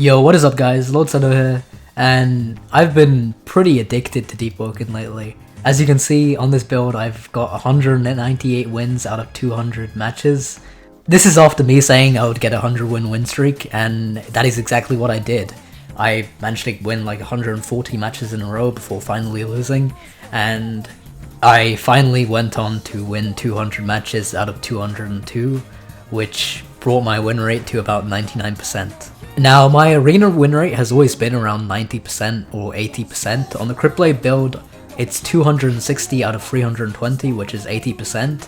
Yo, what is up guys, Lordsano here, and I've been pretty addicted to Deepwoken lately. As you can see on this build, I've got 198 wins out of 200 matches. This is after me saying I would get a 100 win streak, and that is exactly what I did. I managed to win like 140 matches in a row before finally losing, and I finally went on to win 200 matches out of 202, which brought my win rate to about 99%. Now, my arena win rate has always been around 90% or 80%. On the Cryptblade build, it's 260 out of 320, which is 80%,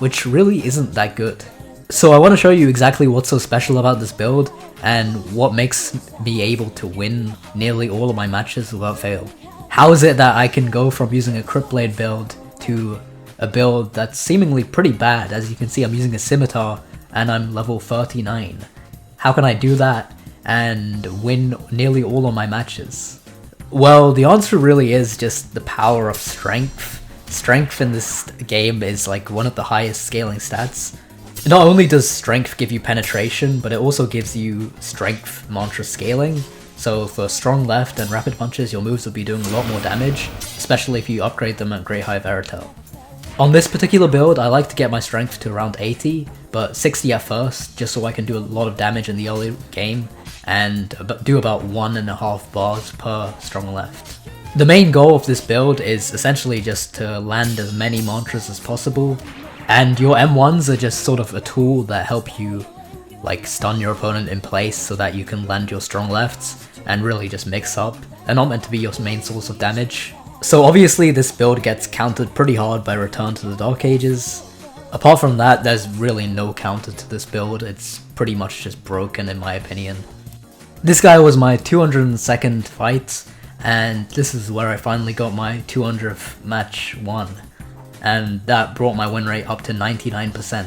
which really isn't that good. So I want to show you exactly what's so special about this build, and what makes me able to win nearly all of my matches without fail. How is it that I can go from using a Cryptblade build to a build that's seemingly pretty bad? As you can see, I'm using a Scimitar, and I'm level 39. How can I do that and win nearly all of my matches? Well, the answer really is just the power of strength. Strength in this game is like one of the highest scaling stats. Not only does strength give you penetration, but it also gives you strength mantra scaling. So for strong left and rapid punches, your moves will be doing a lot more damage, especially if you upgrade them at Great High Veritel. On this particular build, I like to get my strength to around 80, but 60 at first, just so I can do a lot of damage in the early game, and do about 1.5 bars per strong left. The main goal of this build is essentially just to land as many mantras as possible, and your M1s are just sort of a tool that help you like stun your opponent in place so that you can land your strong lefts and really just mix up. They're not meant to be your main source of damage. So obviously this build gets countered pretty hard by Return to the Dark Ages. Apart from that, there's really no counter to this build. It's pretty much just broken in my opinion. This guy was my 202nd fight, and this is where I finally got my 200th match won, and that brought my win rate up to 99%.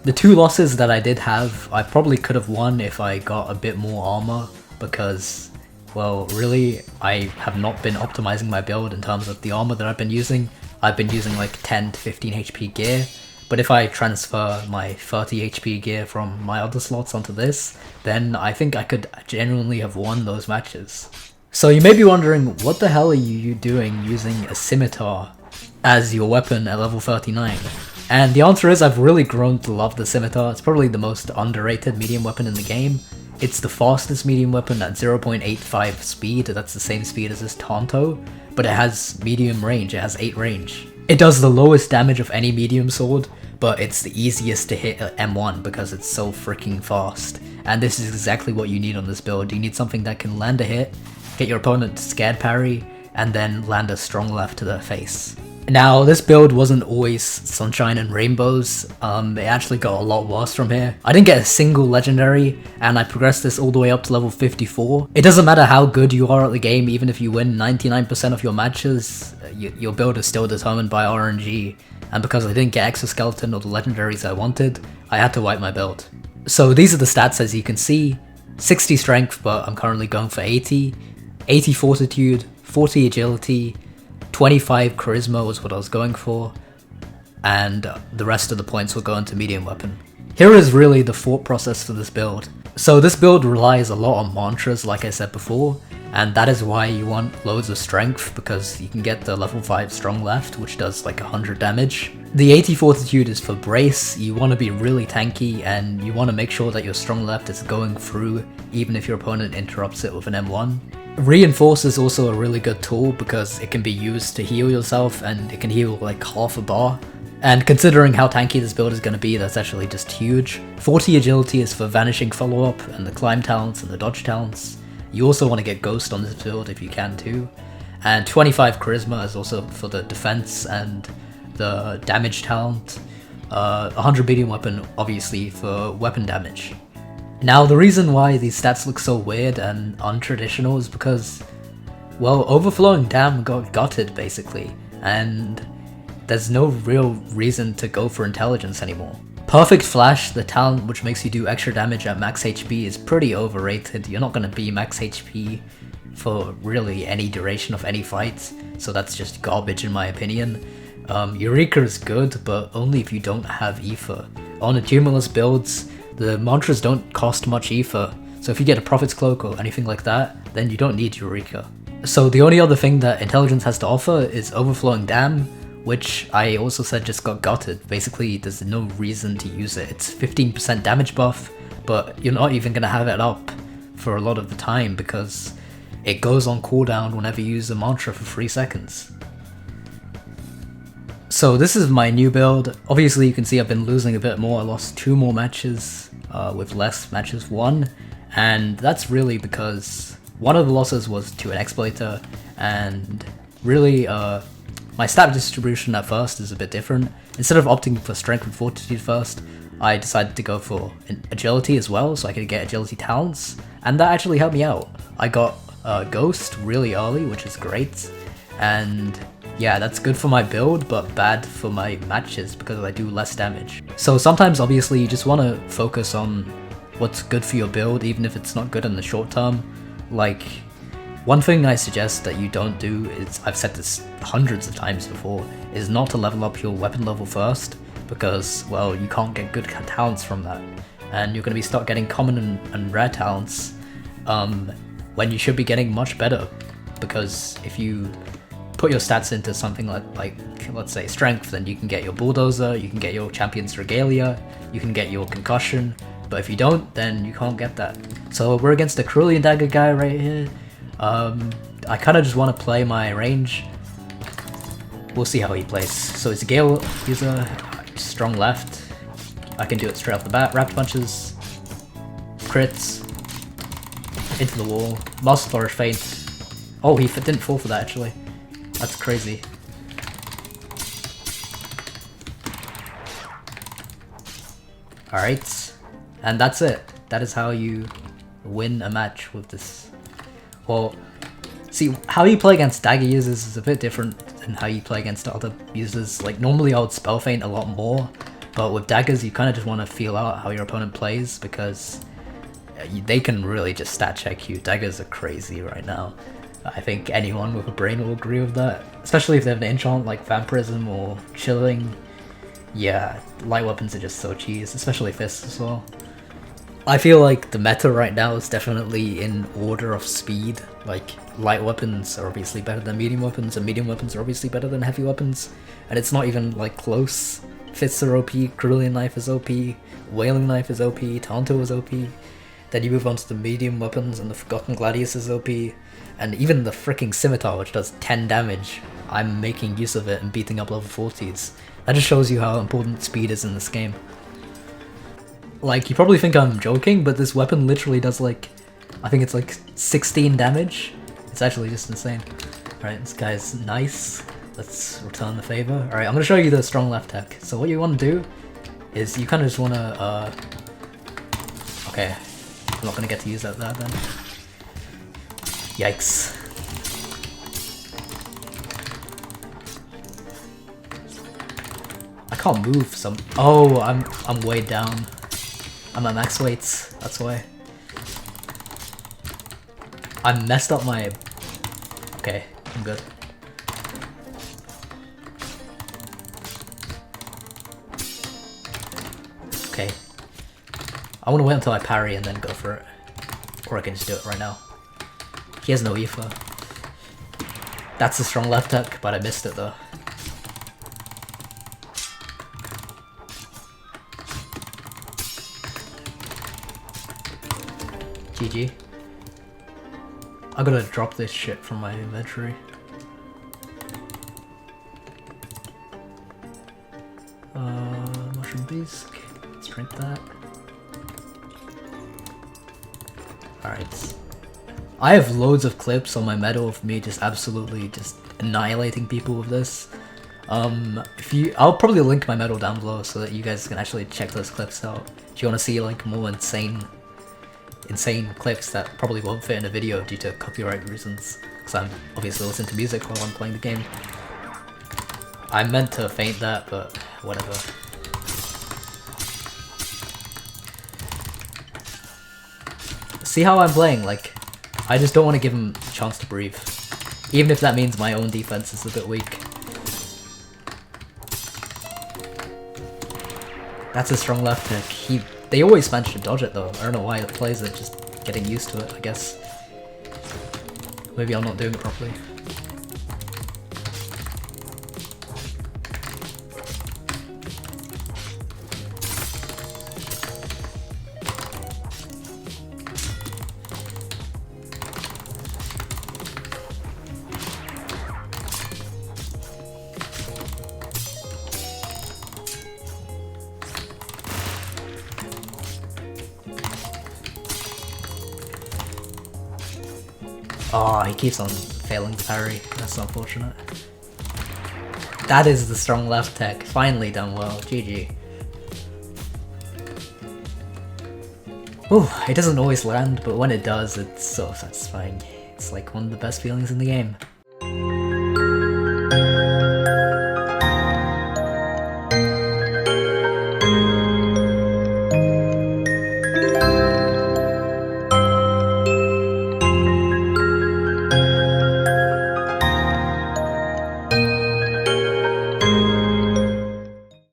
The two losses that I did have, I probably could have won if I got a bit more armor, because, well, really, I have not been optimizing my build in terms of the armor that I've been using. I've been using like 10 to 15 HP gear, but if I transfer my 30 HP gear from my other slots onto this, then I think I could genuinely have won those matches. So you may be wondering, what the hell are you doing using a Scimitar as your weapon at level 39? And the answer is, I've really grown to love the Scimitar. It's probably the most underrated medium weapon in the game. It's the fastest medium weapon at 0.85 speed, that's the same speed as this Tanto, but it has medium range, it has 8 range. It does the lowest damage of any medium sword, but it's the easiest to hit at M1 because it's so freaking fast. And this is exactly what you need on this build. You need something that can land a hit, get your opponent to scared parry, and then land a strong left to their face. Now, this build wasn't always sunshine and rainbows. It actually got a lot worse from here. I didn't get a single legendary, and I progressed this all the way up to level 54. It doesn't matter how good you are at the game, even if you win 99% of your matches, your build is still determined by RNG, and because I didn't get Exoskeleton or the legendaries I wanted, I had to wipe my build. So these are the stats as you can see: 60 strength, but I'm currently going for 80, 80 fortitude, 40 agility, 25 charisma was what I was going for, and the rest of the points will go into medium weapon. Here is really the thought process for this build. So this build relies a lot on mantras, like I said before, and that is why you want loads of strength, because you can get the level 5 strong left, which does like 100 damage. The 80 fortitude is for brace. You want to be really tanky, and you want to make sure that your strong left is going through, even if your opponent interrupts it with an M1. Reinforce is also a really good tool because it can be used to heal yourself, and it can heal like half a bar. And considering how tanky this build is going to be, that's actually just huge. 40 agility is for vanishing follow-up and the climb talents and the dodge talents. You also want to get ghost on this build if you can too. And 25 charisma is also for the defense and the damage talent. 100 medium weapon obviously for weapon damage. Now, the reason why these stats look so weird and untraditional is because, well, Overflowing Dam got gutted basically, and there's no real reason to go for intelligence anymore. Perfect Flash, the talent which makes you do extra damage at max HP, is pretty overrated. You're not going to be max HP for really any duration of any fight, so that's just garbage in my opinion. Eureka is good, but only if you don't have Ether. On Accumulus builds, the mantras don't cost much Ether, So if you get a Prophet's Cloak or anything like that, then you don't need Eureka. So the only other thing that Intelligence has to offer is Overflowing Dam, which I also said just got gutted. Basically, there's no reason to use it. It's 15% damage buff, but you're not even going to have it up for a lot of the time because it goes on cooldown whenever you use a mantra for 3 seconds. So this is my new build. Obviously you can see I've been losing a bit more. I lost 2 more matches with less matches won, and that's really because one of the losses was to an exploiter, and really my stat distribution at first is a bit different. Instead of opting for strength and fortitude first, I decided to go for agility as well, so I could get agility talents, and that actually helped me out. I got Ghost really early, which is great, and yeah, that's good for my build, but bad for my matches because I do less damage. So sometimes obviously you just want to focus on what's good for your build, even if it's not good in the short term. Like, one thing I suggest that you don't do is, I've said this hundreds of times before, is not to level up your weapon level first, because, well, you can't get good talents from that. And you're going to be start getting common and rare talents when you should be getting much better, because if you put your stats into something like let's say strength, then you can get your bulldozer, you can get your champion's regalia, you can get your concussion, but if you don't, then you can't get that. So we're against a Cerulean Dagger guy right here. I kind of just want to play my range. We'll see how he plays. So he's a Gale user, strong left. I can do it straight off the bat. Rapid punches, crits, into the wall, Master Flourish feint. Oh, he didn't fall for that actually. That's crazy. Alright, and that's it. That is how you win a match with this. Well, see, how you play against dagger users is a bit different than how you play against other users. Like, normally I would spell feint a lot more, but with daggers you kind of just want to feel out how your opponent plays, because they can really just stat check you. Daggers are crazy right now. I think anyone with a brain will agree with that, especially if they have an enchant like Vampirism or Chilling. Yeah, light weapons are just so cheese, especially fists as well. I feel like the meta right now is definitely in order of speed. Like, light weapons are obviously better than medium weapons, and medium weapons are obviously better than heavy weapons, and it's not even like close. Fists are OP, Cerulean Knife is OP, Wailing Knife is OP, Tanto is OP. Then you move on to the medium weapons, and the Forgotten Gladius is OP. And even the freaking Scimitar, which does 10 damage, I'm making use of it and beating up level 40s. That just shows you how important speed is in this game. Like, you probably think I'm joking, but this weapon literally does like, I think it's like 16 damage. It's actually just insane. Alright, this guy's nice. Let's return the favor. Alright, I'm gonna show you the strong left tech. So what you want to do is you kind of just want to, okay, I'm not gonna get to use that then. Yikes. I can't move some. Oh, I'm way down. I'm at max weights, that's why. I messed up my... Okay, I'm good. Okay. I want to wait until I parry and then go for it. Or I can just do it right now. He has no Aoife. That's a strong left hook, but I missed it though. GG. I gotta drop this shit from my inventory. Mushroom Beast. Let's drink that. Alright. I have loads of clips on my medal of me just absolutely just annihilating people with this. I'll probably link my medal down below so that you guys can actually check those clips out. If you want to see like more insane clips that probably won't fit in a video due to copyright reasons, because I'm obviously listening to music while I'm playing the game. I meant to feint that, but whatever. See how I'm playing? Like, I just don't want to give him a chance to breathe, even if that means my own defense is a bit weak. That's a strong left hook. They always manage to dodge it though. I don't know why the players are just getting used to it, I guess. Maybe I'm not doing it properly. Oh, he keeps on failing to parry. That's unfortunate. That is the strong left tech. Finally done well. GG. Ooh, it doesn't always land, but when it does, it's so satisfying. It's like one of the best feelings in the game.